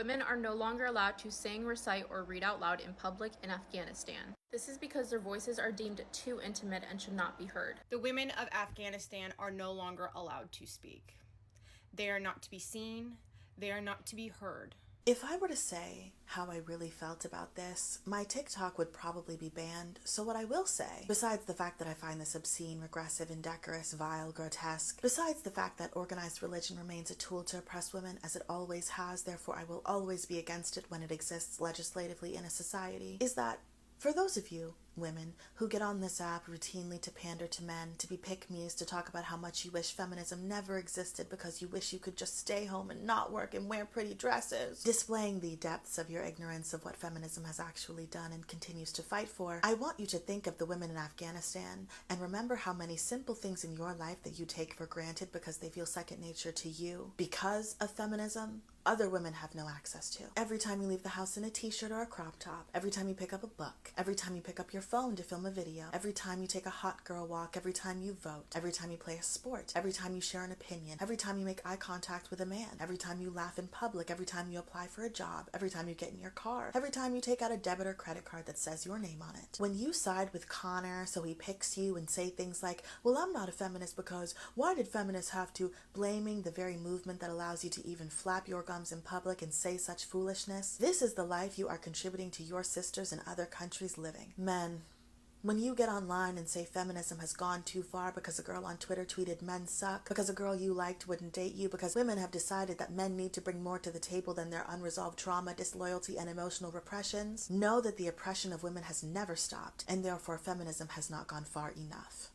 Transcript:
Women are no longer allowed to sing, recite, or read out loud in public in Afghanistan. This is because their voices are deemed too intimate and should not be heard. The women of Afghanistan are no longer allowed to speak. They are not to be seen. They are not to be heard. If I were to say how I really felt about this, my TikTok would probably be banned. So what I will say, besides the fact that I find this obscene, regressive, indecorous, vile, grotesque, besides the fact that organized religion remains a tool to oppress women as it always has, therefore I will always be against it when it exists legislatively in a society, is that for those of you, women, who get on this app routinely to pander to men, to be pick-me's, to talk about how much you wish feminism never existed because you wish you could just stay home and not work and wear pretty dresses, displaying the depths of your ignorance of what feminism has actually done and continues to fight for, I want you to think of the women in Afghanistan and remember how many simple things in your life that you take for granted because they feel second nature to you because of feminism, other women have no access to. Every time you leave the house in a t-shirt or a crop top, every time you pick up a book, every time you pick up your phone to film a video, every time you take a hot girl walk, every time you vote, every time you play a sport, every time you share an opinion, every time you make eye contact with a man, every time you laugh in public, every time you apply for a job, every time you get in your car, every time you take out a debit or credit card that says your name on it. When you side with Connor so he picks you and say things like, well, I'm not a feminist because why did feminists have to, blaming the very movement that allows you to even flap your gums in public and say such foolishness, this is the life you are contributing to your sisters in other countries living. Men, when you get online and say feminism has gone too far because a girl on Twitter tweeted men suck, because a girl you liked wouldn't date you, because women have decided that men need to bring more to the table than their unresolved trauma, disloyalty, and emotional repressions, know that the oppression of women has never stopped, and therefore feminism has not gone far enough.